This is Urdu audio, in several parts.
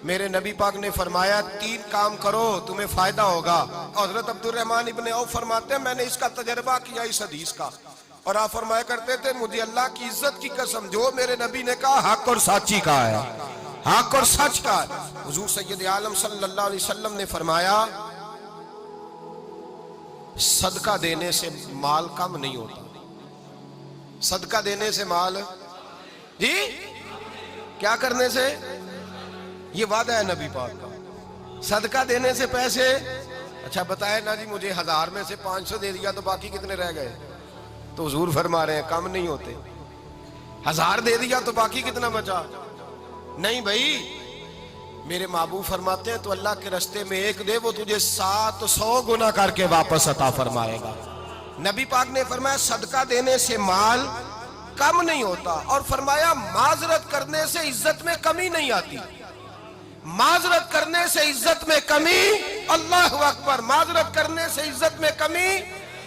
میرے نبی پاک نے فرمایا 3 کام کرو تمہیں فائدہ ہوگا. حضرت عبدالرحمن ابن عوف فرماتے ہیں میں نے اس کا تجربہ کیا اس حدیث کا, اور آپ فرمایا کرتے تھے مجھے اللہ کی عزت کی قسم جو میرے نبی نے کہا حق اور سچی کہا ہے, حق اور سچ کا ہے. حضور سید عالم صلی اللہ علیہ وسلم نے فرمایا صدقہ دینے سے مال کم نہیں ہوتا. صدقہ دینے سے مال جی کیا کرنے سے, یہ وعدہ ہے نبی پاک کا. صدقہ دینے سے پیسے, اچھا بتائے نا جی مجھے 1000 میں سے 500 دے دیا تو باقی کتنے رہ گئے؟ تو حضور فرما رہے ہیں کم نہیں ہوتے. 1000 دے دیا تو باقی کتنا بچا؟ نہیں بھائی, میرے محبوب فرماتے ہیں تو اللہ کے رستے میں 1 دے وہ تجھے 700 گنا کر کے واپس عطا فرمائے گا. نبی پاک نے فرمایا صدقہ دینے سے مال کم نہیں ہوتا, اور فرمایا معذرت کرنے سے عزت میں کمی نہیں آتی. معذرت کرنے سے عزت میں کمی, اللہ اکبر, معذرت کرنے سے عزت میں کمی.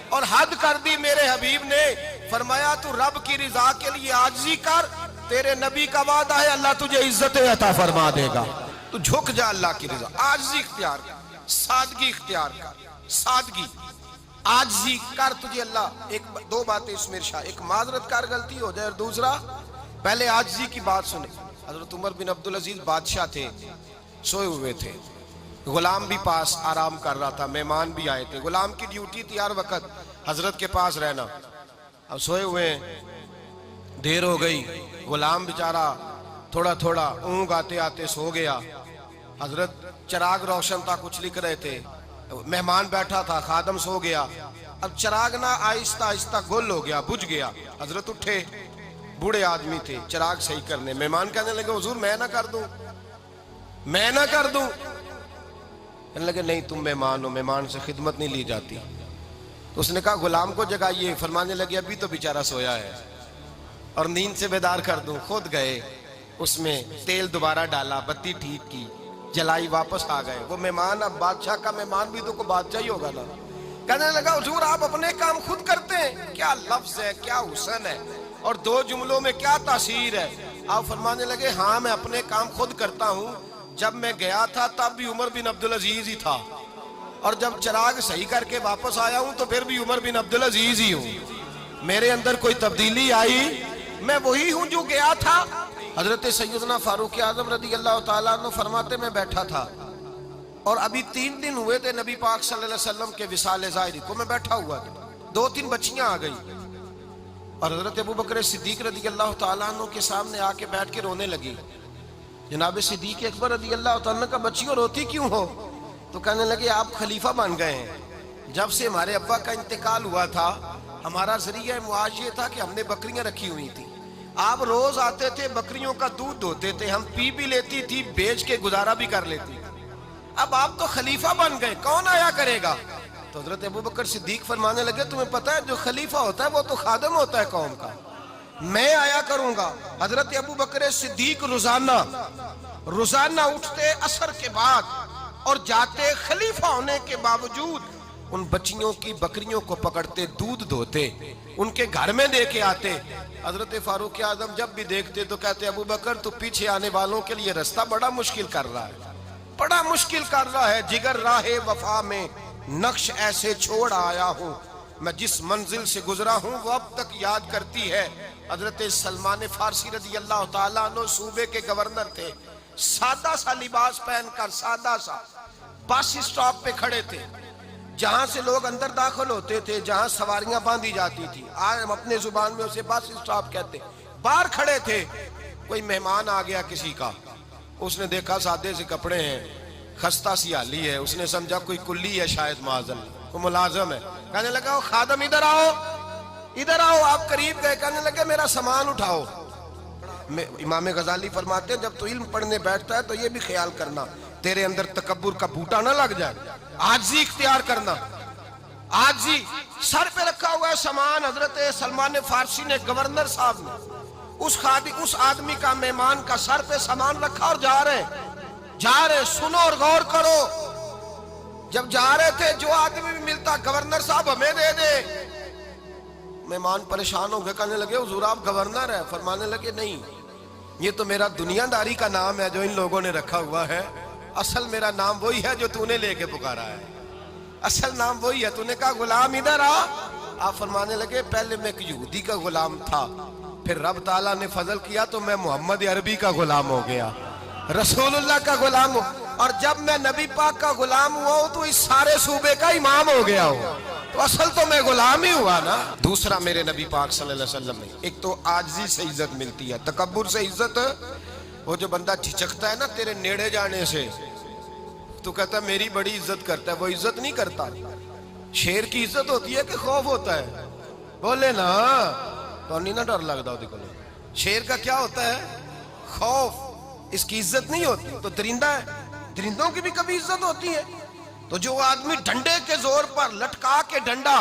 اور حد کر دی میرے حبیب نے, فرمایا تو رب کی رضا کے لیے عاجزی کر, تیرے نبی کا وعدہ ہے اللہ تجھے عزت عطا فرما دے گا. تو جھک جا اللہ کی رضا, عاجزی اختیار کر, سادگی اختیار کر, سادگی عاجزی کر, تجھے اللہ 2 باتیں اس میں ارشاد, ایک معذرت کر غلطی ہو جائے, اور دوسرا پہلے عاجزی کی بات سنیں. حضرت عمر بن عبدالعزیز بادشاہ تھے, سوئے ہوئے تھے, غلام بھی پاس آرام کر رہا تھا, مہمان بھی آئے تھے. غلام کی ڈیوٹی تھی ہر وقت حضرت کے پاس رہنا. اب سوئے ہوئے ہیں, دیر ہو گئی, غلام بیچارہ تھوڑا تھوڑا اونگ آتے آتے سو گیا. حضرت چراغ روشن تھا, کچھ لکھ رہے تھے, مہمان بیٹھا تھا, خادم سو گیا. اب چراغ نہ آہستہ آہستہ گل ہو گیا, بجھ گیا. حضرت اٹھے, بوڑھے آدمی تھے, چراغ صحیح کرنے. مہمان کہنے لگے حضور میں نہ کر دوں, میں نہ کر دوں. کہنے لگے نہیں تم مہمان ہو, مہمان سے خدمت نہیں لی جاتی. تو اس نے کہا غلام کو جگائیے. فرمانے لگے ابھی تو بیچارہ سویا ہے اور نیند سے بیدار کر دوں. خود گئے, اس میں تیل دوبارہ ڈالا, بتی ٹھیک کی, جلائی, واپس آ گئے. وہ مہمان, اب بادشاہ کا مہمان بھی تو کوئی بادشاہ ہی ہوگا نا. کہنے لگا حضور آپ اپنے کام خود کرتے ہیں, کیا لفظ ہے, کیا حسن ہے, اور 2 جملوں میں کیا تاثیر ہے. آپ فرمانے لگے ہاں میں اپنے کام خود کرتا ہوں. جب میں گیا تھا تب بھی عمر بن عبدالعزیز ہی تھا, اور جب چراغ صحیح کر کے واپس آیا ہوں تو پھر بھی عمر بن عبدالعزیز ہی ہوں. میرے اندر کوئی تبدیلی آئی, میں وہی ہوں جو گیا تھا. حضرت سیدنا فاروق اعظم رضی اللہ تعالیٰ عنہ فرماتے میں بیٹھا تھا, اور ابھی 3 دن ہوئے تھے نبی پاک صلی اللہ علیہ وسلم کے وصال ظاہری کو. میں بیٹھا ہوا تھا, 2-3 بچیاں آ گئی, اور حضرت ابو بکر صدیق رضی اللہ تعالیٰ عنہ کے سامنے آ کے بیٹھ کے رونے لگی. جناب صدیق اکبر رضی اللہ تعالیٰ عنہ کا بچیوں روتی کیوں ہو؟ تو کہنے لگے آپ خلیفہ بن گئے ہیں. جب سے ہمارے ابا کا انتقال ہوا تھا ہمارا ذریعہ معاش یہ تھا کہ ہم نے بکریاں رکھی ہوئی تھی. آپ روز آتے تھے, بکریوں کا دودھ دھوتے تھے, ہم پی بھی لیتی تھی, بیچ کے گزارا بھی کر لیتی. اب آپ تو خلیفہ بن گئے, کون آیا کرے گا؟ تو حضرت ابو بکر صدیق فرمانے لگے تمہیں پتہ ہے جو خلیفہ ہوتا ہے وہ تو خادم ہوتا ہے قوم کا, میں آیا کروں گا. حضرت ابو بکر صدیق روزانہ اٹھتے عصر کے بعد اور جاتے, خلیفہ ہونے کے باوجود ان بچیوں کی بکریوں کو پکڑتے, دودھ دھوتے, ان کے گھر میں دے کے آتے. حضرت فاروق اعظم جب بھی دیکھتے تو کہتے ابو بکر تو پیچھے آنے والوں کے لیے رستہ بڑا مشکل کر رہا ہے, بڑا مشکل کر رہا ہے. جگر راہ وفا میں نقش ایسے چھوڑ آیا ہوں, میں جس منزل سے گزرا ہوں وہ اب تک یاد کرتی ہے. حضرت سلمان فارسی رضی اللہ تعالیٰ عنہ صوبے کے گورنر تھے, سادہ سا لباس پہن کر, سادہ سا, بس اسٹاپ پہ کھڑے تھے, جہاں سے لوگ اندر داخل ہوتے تھے, جہاں سواریاں باندھی جاتی تھی, آج ہم اپنے زبان میں اسے بس اسٹاپ کہتے. باہر کھڑے تھے, کوئی مہمان آ گیا کسی کا, اس نے دیکھا سادے سے کپڑے ہیں, خستہ سی حالی ہے, اس نے سمجھا کوئی کلی ہے شاید, معاذ اللہ کوئی ملازم ہے. کہنے لگا خادم ادھر آؤ, ادھر آؤ. آپ قریب گئے, کہنے لگے میرا سامان اٹھاؤ. امام غزالی فرماتے ہیں جب تو علم پڑھنے بیٹھتا ہے تو یہ بھی خیال کرنا تیرے اندر تکبر کا بوٹا نہ لگ جائے, عاجزی اختیار کرنا. عاجزی, سر پہ رکھا ہوا ہے سامان. حضرت سلمان فارسی نے, گورنر صاحب نے, اس آدمی کا, مہمان کا سر پہ سامان رکھا اور جا رہے. سنو اور غور کرو. جب جا رہے تھے جو آدمی بھی ملتا گورنر صاحب ہمیں دے دے. مہمان پریشان ہو گئے, کہنے لگے حضور آپ گورنر ہیں؟ فرمانے لگے نہیں, یہ تو میرا دنیا داری کا نام ہے جو ان لوگوں نے رکھا ہوا ہے، اصل میرا نام وہی ہے جو تو نے لے کے پکارا ہے، اصل نام وہی ہے۔ تو نے کہا غلام ادھر آ، آپ فرمانے لگے پہلے میں ایک یہودی کا غلام تھا، پھر رب تعالیٰ نے فضل کیا تو میں محمد عربی کا غلام ہو گیا، رسول اللہ کا غلام ہوں، اور جب میں نبی پاک کا غلام ہوا ہوں تو اس سارے صوبے کا امام ہو گیا ہوں، تو اصل تو میں غلام ہی ہوا نا۔ دوسرا میرے نبی پاک صلی اللہ علیہ وسلم نے ایک تو عاجزی سے عزت ملتی ہے، تکبر سے عزت، وہ جو بندہ جھجکتا ہے نا تیرے نیڑے جانے سے، تو کہتا ہے میری بڑی عزت کرتا ہے، وہ عزت نہیں کرتا۔ شیر کی عزت ہوتی ہے کہ خوف ہوتا ہے؟ بولے نا تو نہیں نہ ڈر لگتا ہوتی کو۔ شیر کا کیا ہوتا ہے؟ خوف، اس کی عزت نہیں ہوتی۔ تو درندہ ہے، درندوں کی بھی کبھی عزت ہوتی ہے؟ تو جو آدمی ڈنڈے کے زور پر لٹکا کے ڈنڈا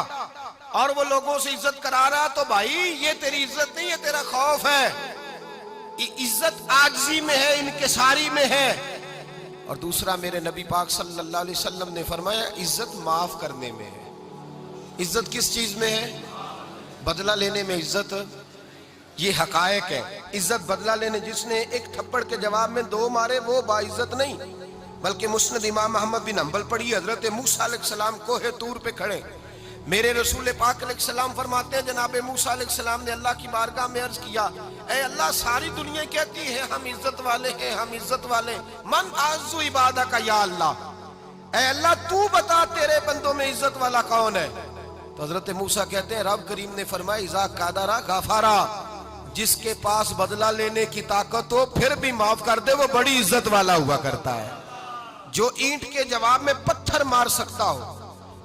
اور وہ لوگوں سے عزت کرا رہا، تو بھائی یہ تیری عزت نہیں ہے، تیرا خوف ہے۔ عزت عاجزی میں ہے، انکساری میں ہے۔ اور دوسرا میرے نبی پاک صلی اللہ علیہ وسلم نے فرمایا عزت معاف کرنے میں ہے۔ عزت کس چیز میں ہے؟ بدلہ لینے میں عزت، یہ حقائق ہے۔ عزت بدلہ لینے، جس نے ایک تھپڑ کے جواب میں 2 مارے وہ باعزت نہیں، بلکہ مسند امام احمد بن حنبل پڑھی، حضرت موسیٰ علیہ السلام کوہ طور پہ کھڑے، میرے رسول پاک علیہ السلام فرماتے ہیں جناب موسیٰ علیہ السلام نے اللہ کی بارگاہ میں عرض کیا، اے اللہ ساری دنیا کہتی ہے ہم عزت والے ہیں، ہم عزت والے، من اعز عبادک یا اللہ، اے اللہ تو بتا تیرے بندوں میں عزت والا کون ہے؟ تو حضرت موسیٰ کہتے ہیں رب کریم نے فرمایا اذا قادر غفارا، جس کے پاس بدلہ لینے کی طاقت ہو پھر بھی معاف کر دے وہ بڑی عزت والا ہوا کرتا ہے۔ جو اینٹ کے جواب میں پتھر مار سکتا ہو،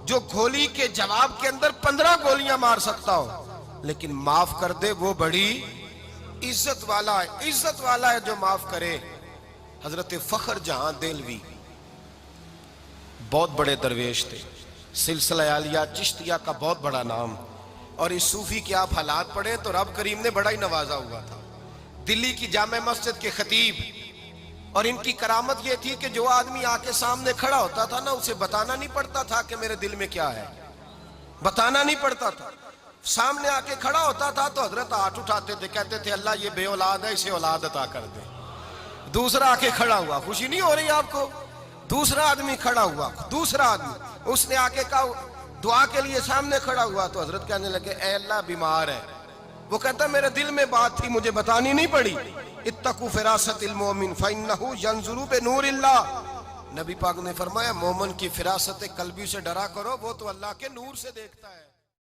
جو گولی کے جواب کے اندر 15 گولیاں مار سکتا ہو، لیکن معاف کر دے وہ بڑی عزت والا ہے۔ عزت والا ہے جو معاف کرے۔ حضرت فخر جہاں دہلوی بہت بڑے درویش تھے، سلسلہ عالیہ چشتیہ کا بہت بڑا نام، اور اس صوفی کے آپ حالات پڑھیں تو رب کریم نے بڑا ہی نوازا ہوا تھا۔ دلی کی جامع مسجد کے خطیب، اور ان کی کرامت یہ تھی کہ جو آدمی آ کے سامنے کھڑا ہوتا تھا نا اسے بتانا نہیں پڑتا تھا کہ میرے دل میں کیا ہے، بتانا نہیں پڑتا تھا۔ سامنے آ کے کھڑا ہوتا تھا تو حضرت ہاتھ اٹھاتے تھے، کہتے تھے اللہ یہ بے اولاد ہے اسے اولاد عطا کر دے۔ دوسرا آ کے کھڑا ہوا، خوشی نہیں ہو رہی آپ کو؟ دوسرا آدمی کھڑا ہوا، دوسرا آدمی، اس نے آ کے کہا دعا کے لیے سامنے کھڑا ہوا تو حضرت کہنے لگے اے اللہ بیمار ہے، وہ کہتا میرے دل میں بات تھی مجھے بتانی نہیں پڑی، اتقوا فراست المومن فإنہ ینظر بنور اللہ، نبی پاک نے فرمایا مومن کی فراست قلبی سے ڈرا کرو، وہ تو اللہ کے نور سے دیکھتا ہے۔